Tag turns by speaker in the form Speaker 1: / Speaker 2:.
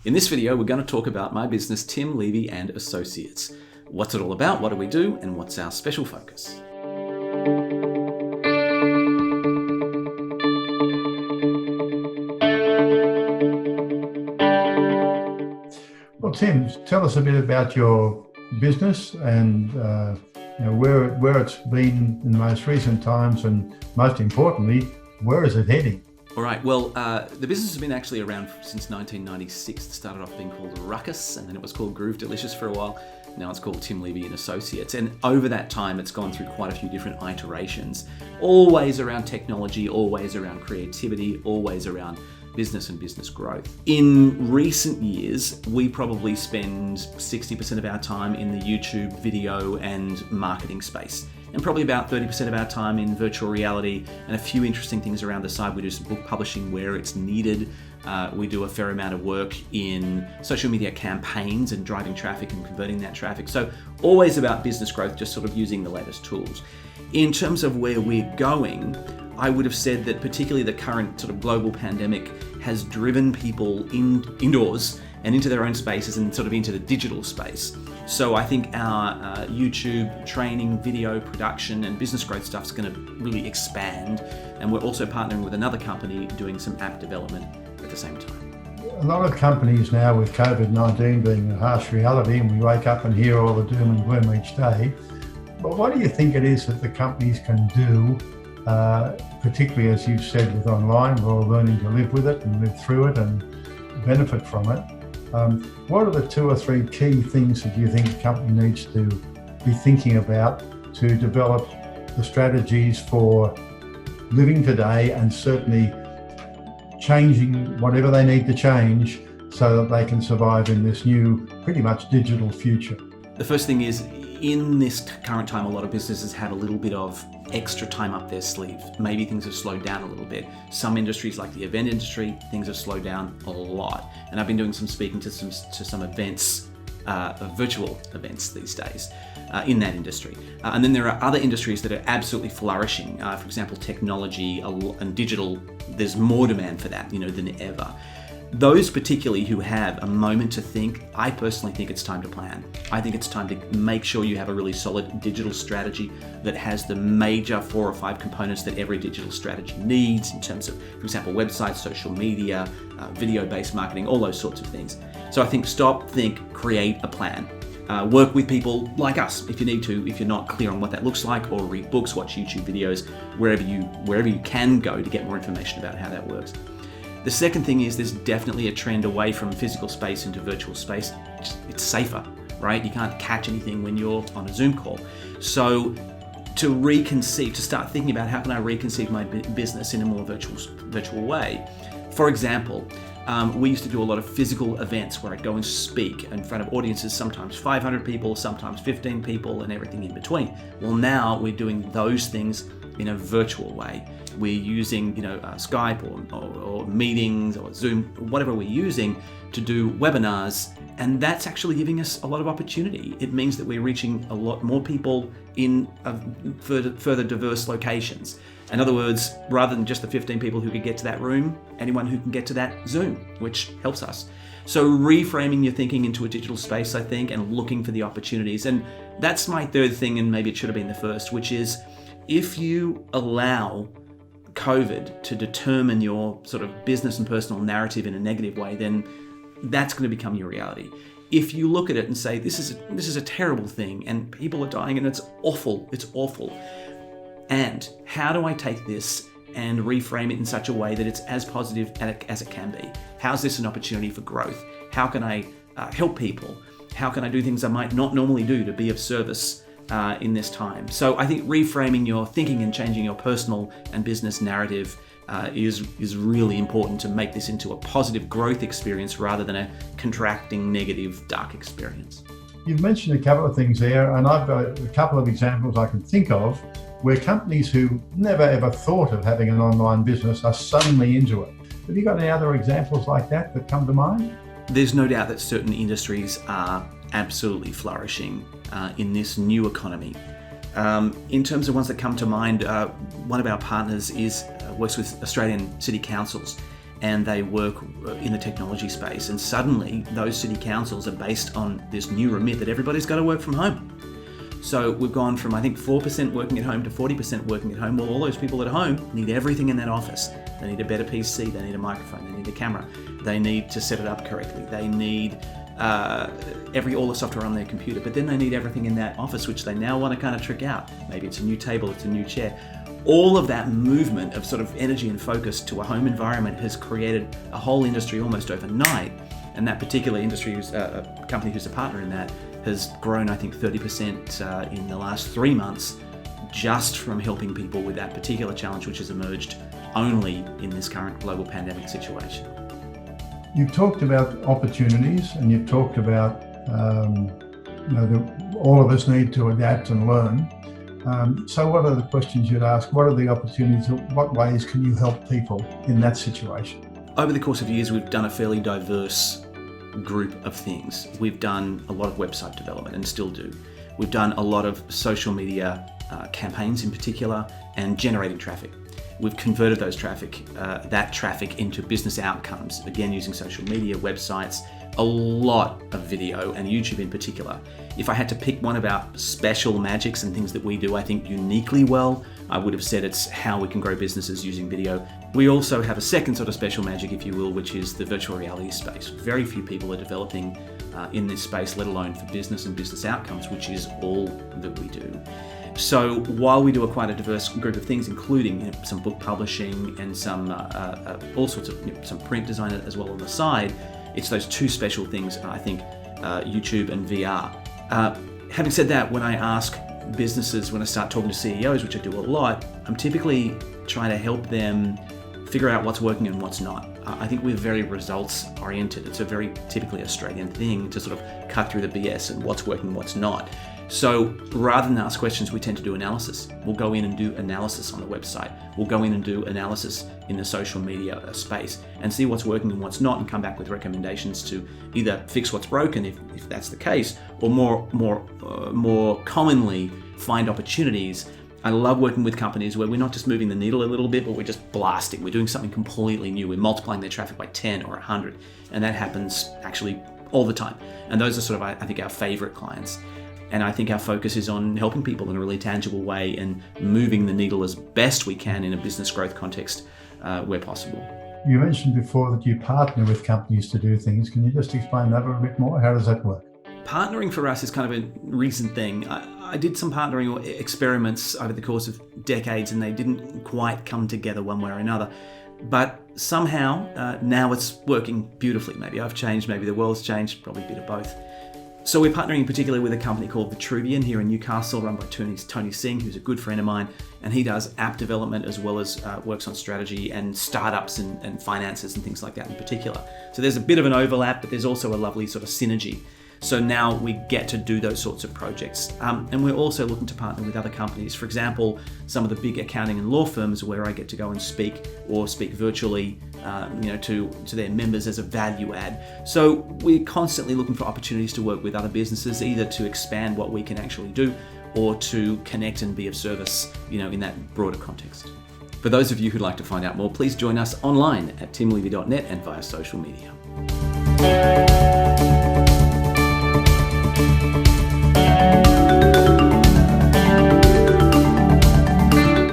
Speaker 1: In this video, we're going to talk about my business, Tim, Levy and Associates. What's it all about? What do we do? And what's our special focus?
Speaker 2: Well, Tim, tell us a bit about your business and where it's been in the most recent times, and most importantly, where is it heading?
Speaker 1: All right, well, the business has been actually around since 1996. It started off being called Ruckus, and then it was called Groove Delicious for a while. Now it's called Tim, Levy and Associates. And over that time, it's gone through quite a few different iterations, always around technology, always around creativity, always around business and business growth. In recent years, we probably spend 60% of our time in the YouTube video and marketing space, and probably about 30% of our time in virtual reality and a few interesting things around the side. We do some book publishing where it's needed. We do a fair amount of work in social media campaigns and driving traffic and converting that traffic. So always about business growth, just sort of using the latest tools. In terms of where we're going, I would have said that particularly the current sort of global pandemic has driven people indoors and into their own spaces and sort of into the digital space. So I think our YouTube training, video production and business growth stuff is going to really expand. And we're also partnering with another company doing some app development at the same time.
Speaker 2: A lot of companies now, with COVID-19 being a harsh reality, and we wake up and hear all the doom and gloom each day, but what do you think it is that the companies can do, particularly as you've said with online, we're all learning to live with it and live through it and benefit from it. What are the 2 or 3 key things that you think a company needs to be thinking about to develop the strategies for living today and certainly changing whatever they need to change so that they can survive in this new, pretty much digital future?
Speaker 1: The first thing is, in this current time, a lot of businesses have a little bit of extra time up their sleeve. Maybe things have slowed down a little bit. Some industries, like the event industry, things have slowed down a lot. And I've been doing some speaking to some events, virtual events these days in that industry. And then there are other industries that are absolutely flourishing. For example, technology and digital. There's more demand for that, than ever. Those particularly who have a moment to think, I personally think it's time to plan. I think it's time to make sure you have a really solid digital strategy that has the major 4 or 5 components that every digital strategy needs in terms of, for example, websites, social media, video-based marketing, all those sorts of things. So I think stop, think, create a plan. Work with people like us if you need to, if you're not clear on what that looks like, or read books, watch YouTube videos, wherever you can go to get more information about how that works. The second thing is there's definitely a trend away from physical space into virtual space. It's safer, right? You can't catch anything when you're on a Zoom call. So to start thinking about how can I reconceive my business in a more virtual way. For example, we used to do a lot of physical events where I'd go and speak in front of audiences, sometimes 500 people, sometimes 15 people, and everything in between. Well, now we're doing those things in a virtual way. We're using, Skype or meetings or Zoom, whatever we're using to do webinars, and that's actually giving us a lot of opportunity. It means that we're reaching a lot more people in further diverse locations. In other words, rather than just the 15 people who could get to that room, anyone who can get to that Zoom, which helps us. So reframing your thinking into a digital space, I think, and looking for the opportunities. And that's my third thing, and maybe it should have been the first, which is if you allow COVID to determine your sort of business and personal narrative in a negative way, then that's going to become your reality. If you look at it and say, this is a terrible thing and people are dying and it's awful, and how do I take this and reframe it in such a way that it's as positive as it can be? How's this an opportunity for growth? How can I help people? How can I do things I might not normally do to be of service in this time? So I think reframing your thinking and changing your personal and business narrative is really important to make this into a positive growth experience rather than a contracting, negative, dark experience.
Speaker 2: You've mentioned a couple of things there, and I've got a couple of examples I can think of where companies who never ever thought of having an online business are suddenly into it. Have you got any other examples like that come to mind?
Speaker 1: There's no doubt that certain industries are absolutely flourishing in this new economy. In terms of ones that come to mind, one of our partners works with Australian city councils, and they work in the technology space. And suddenly those city councils are based on this new remit that everybody's got to work from home. So we've gone from, I think, 4% working at home to 40% working at home. Well, all those people at home need everything in that office. They need a better PC, they need a microphone, they need a camera, they need to set it up correctly, they need all the software on their computer, but then they need everything in that office, which they now want to kind of trick out. Maybe it's a new table, it's a new chair. All of that movement of sort of energy and focus to a home environment has created a whole industry almost overnight. And that particular industry, a company who's a partner in that, has grown, I think, 30% in the last 3 months, just from helping people with that particular challenge, which has emerged only in this current global pandemic situation.
Speaker 2: You've talked about opportunities, and you've talked about all of us need to adapt and learn. So what are the questions you'd ask? What are the opportunities? What ways can you help people in that situation?
Speaker 1: Over the course of years, we've done a fairly diverse group of things. We've done a lot of website development and still do. We've done a lot of social media campaigns in particular, and generating traffic. We've converted that traffic into business outcomes, again using social media, websites, a lot of video, and YouTube in particular. If I had to pick one of our special magics and things that we do, I think uniquely well, I would have said it's how we can grow businesses using video. We also have a second sort of special magic, if you will, which is the virtual reality space. Very few people are developing in this space, let alone for business and business outcomes, which is all that we do. So while we do quite a diverse group of things, including some book publishing and some all sorts of some print design as well on the side, it's those two special things, I think, YouTube and VR. Having said that, when I ask businesses, when I start talking to CEOs, which I do a lot, I'm typically trying to help them figure out what's working and what's not. I think we're very results oriented. It's a very typically Australian thing to sort of cut through the BS and what's working, what's not. So rather than ask questions, we tend to do analysis. We'll go in and do analysis on the website. We'll go in and do analysis in the social media space and see what's working and what's not, and come back with recommendations to either fix what's broken, if that's the case, or more commonly find opportunities. I love working with companies where we're not just moving the needle a little bit, but we're just blasting. We're doing something completely new. We're multiplying their traffic by 10 or 100. And that happens actually all the time. And those are sort of, I think, our favorite clients. And I think our focus is on helping people in a really tangible way and moving the needle as best we can in a business growth context where possible.
Speaker 2: You mentioned before that you partner with companies to do things. Can you just explain that a little bit more? How does that work?
Speaker 1: Partnering for us is kind of a recent thing. I did some partnering experiments over the course of decades, and they didn't quite come together one way or another. But somehow now it's working beautifully. Maybe I've changed, maybe the world's changed, probably a bit of both. So we're partnering particularly with a company called Vitruvian here in Newcastle, run by Tony Singh, who's a good friend of mine, and he does app development as well as works on strategy and startups and finances and things like that in particular. So there's a bit of an overlap, but there's also a lovely sort of synergy. So now we get to do those sorts of projects. And we're also looking to partner with other companies. For example, some of the big accounting and law firms where I get to go and speak virtually to their members as a value add. So we're constantly looking for opportunities to work with other businesses, either to expand what we can actually do or to connect and be of service, in that broader context. For those of you who'd like to find out more, please join us online at timlevy.net and via social media.